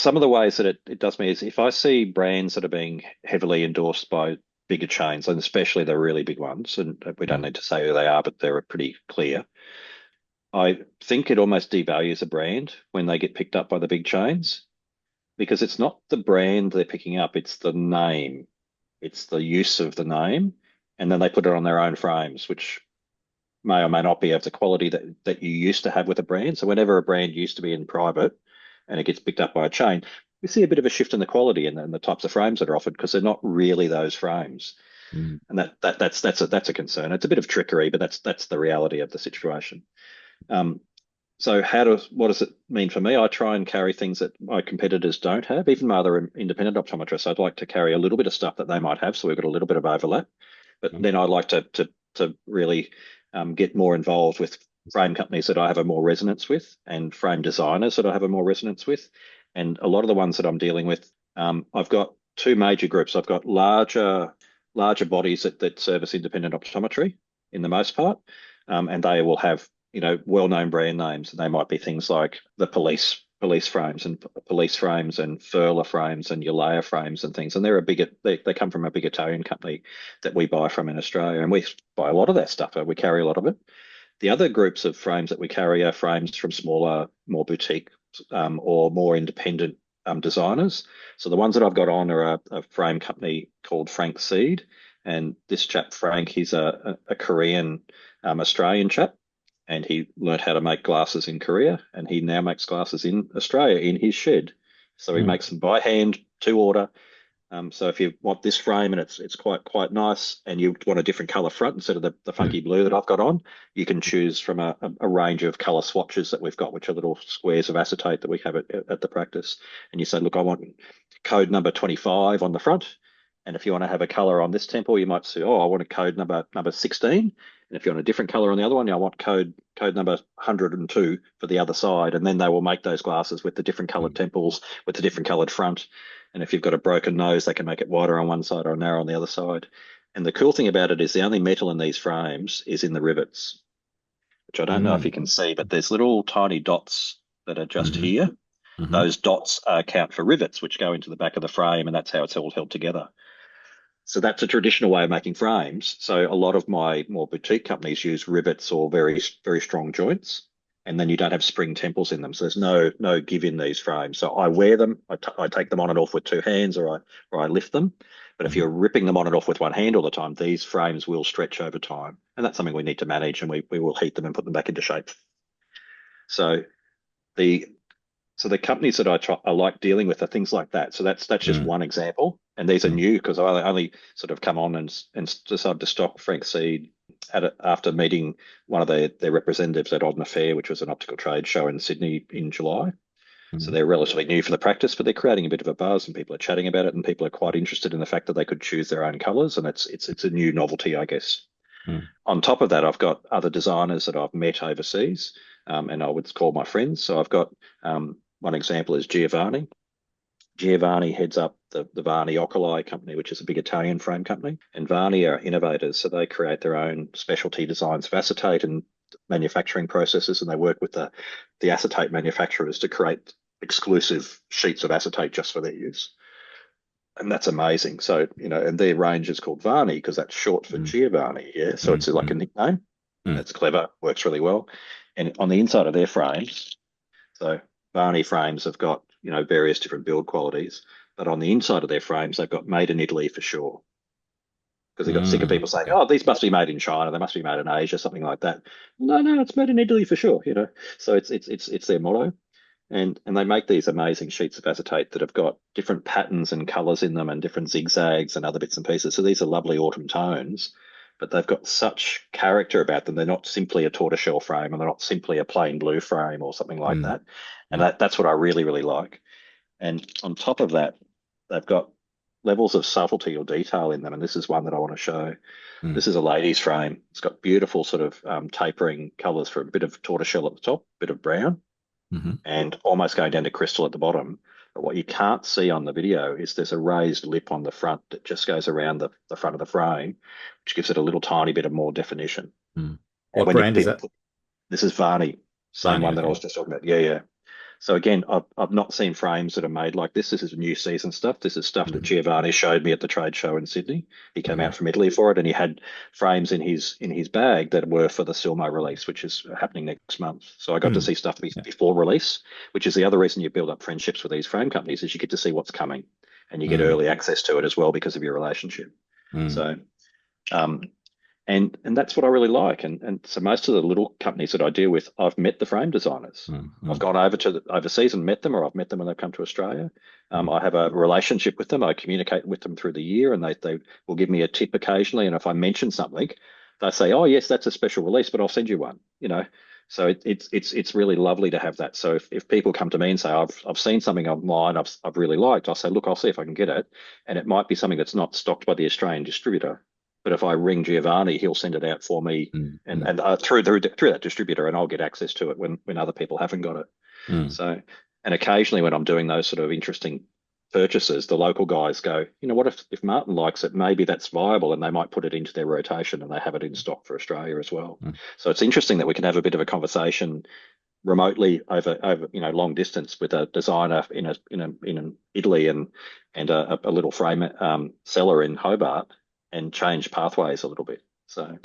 some of the ways that it does me is if I see brands that are being heavily endorsed by bigger chains, and especially the really big ones, and we don't Mm. need to say who they are, but they're pretty clear. I think it almost devalues a brand when they get picked up by the big chains because it's not the brand they're picking up, it's the name, it's the use of the name, and then they put it on their own frames, which may or may not be of the quality that you used to have with a brand. So whenever a brand used to be in private and it gets picked up by a chain, we see a bit of a shift in the quality and the types of frames that are offered because they're not really those frames. Mm. And that's a concern. It's a bit of trickery, but that's the reality of the situation. Um, so what does it mean for me? I try and carry things that my competitors don't have. Even my other independent optometrists, I'd like to carry a little bit of stuff that they might have, so we've got a little bit of overlap. But Mm. then I'd like to really get more involved with frame companies that I have a more resonance with, and frame designers that I have a more resonance with. And a lot of the ones that I'm dealing with, I've got two major groups. I've got larger bodies that service independent optometry in the most part, and they will have well-known brand names, and they might be things like the police frames and Furler frames and Ulea frames and things. And they come from a big Italian company that we buy from in Australia, and we buy a lot of that stuff. We carry a lot of it. The other groups of frames that we carry are frames from smaller, more boutique or more independent designers. So the ones that I've got on are a frame company called Frank Seed, and this chap Frank, he's a Korean Australian chap, and he learnt how to make glasses in Korea, and he now makes glasses in Australia in his shed. So he Mm. makes them by hand to order. So if you want this frame and it's quite nice, and you want a different color front instead of the Mm. funky blue that I've got on, you can choose from a range of color swatches that we've got, which are little squares of acetate that we have at the practice. And you say, look, I want code number 25 on the front. And if you want to have a color on this temple, you might say, oh, I want a code number 16. And if you want a different color on the other one, I want code number 102 for the other side. And then they will make those glasses with the different colored Mm. temples, with the different colored front. And if you've got a broken nose, they can make it wider on one side or narrow on the other side. And the cool thing about it is the only metal in these frames is in the rivets, which I don't know if you Mm. can see, but there's little tiny dots that are just Mhm. here. Mhm. Those dots count for rivets, which go into the back of the frame, and that's how it's all held together. So that's a traditional way of making frames. So a lot of my more boutique companies use rivets or very strong joints, and then you don't have spring temples in them. So there's no give in these frames. So I wear them. I take them on and off with two hands, or I lift them. But if Mhm. you're ripping them on and off with one hand all the time, these frames will stretch over time, and that's something we need to manage. And we will heat them and put them back into shape. So the so the companies that I like dealing with are things like that. So that's just Mm. one example, and these are Mm. new because I only sort of come on and decided to stock Frank Seed after meeting one of their representatives at Odden Fair, which was an optical trade show in Sydney in July. So Mm. they're relatively new for the practice, but they're creating a bit of a buzz, and people are chatting about it, and people are quite interested in the fact that they could choose their own colours, and it's a new novelty, I guess. Mm. On top of that, I've got other designers that I've met overseas, and I would call my friends. So I've got one example is Giovanni. Giovanni heads up the VANNI Oculi company, which is a big Italian frame company. And VANNI are innovators, so they create their own specialty designs of acetate and manufacturing processes, and they work with the acetate manufacturers to create exclusive sheets of acetate just for their use. And that's amazing. So, and their range is called VANNI because that's short for Mm. Giovanni. Yeah. So Mm. it's like a Mm. nickname. Mm. It's clever, works really well. And on the inside of their frames, so VANNI frames have got, various different build qualities, but on the inside of their frames, they've got made in Italy for sure. Because they got sick of Mm. people saying, Okay. oh, these must be made in China, they must be made in Asia, something like that. No, it's made in Italy for sure. So it's their motto. And they make these amazing sheets of acetate that have got different patterns and colors in them and different zigzags and other bits and pieces. So these are lovely autumn tones, but they've got such character about them. They're not simply a tortoiseshell frame, and they're not simply a plain blue frame or something like Mm. that. And Mm. that's what I really, really like. And on top of that, they've got levels of subtlety or detail in them. And this is one that I want to show. Mm. This is a lady's frame. It's got beautiful sort of tapering colors for a bit of tortoiseshell at the top, a bit of brown, Mhm. and almost going down to crystal at the bottom. But what you can't see on the video is there's a raised lip on the front that just goes around the front of the frame, which gives it a little tiny bit of more definition. Mm. And What when you brand is people that? put this is VANNI, same VANNI. one that I Okay. was just talking about. Yeah, yeah. So again, I've not seen frames that are made like this. This is new season stuff. This is stuff that Mm, Giovanni showed me at the trade show in Sydney. He came mm, out from Italy for it, and he had frames in his bag that were for the Silmo release, which is happening next month. So I got to mm, see stuff yeah. before release, which is the other reason you build up friendships with these frame companies is you get to see what's coming, and you get Mm, early access to it as well because of your relationship. mm, So um, and that's what I really like. And so most of the little companies that I deal with, I've met the frame designers. mm, I've mm, gone over to overseas and met them, or I've met them when they've come to Australia. mm, I have a relationship with them. I communicate with them through the year, and they will give me a tip occasionally. And if I mention something, they say, "Oh, yes, that's a special release, but I'll send you one." So it's really lovely to have that. So if people come to me and say, "I've seen something online I've really liked," I'll say, "Look, I'll see if I can get it," and it might be something that's not stocked by the Australian distributor. But if I ring Giovanni, he'll send it out for me mm, and mm, through that distributor, and I'll get access to it when other people haven't got it. mm, So, and occasionally when I'm doing those sort of interesting purchases, the local guys go, you know what, if Martin likes it, maybe that's viable, and they might put it into their rotation and they have it in stock for Australia as well. mm. So it's interesting that we can have a bit of a conversation remotely over long distance with a designer in Italy and a little frame seller in Hobart and change pathways a little bit. So.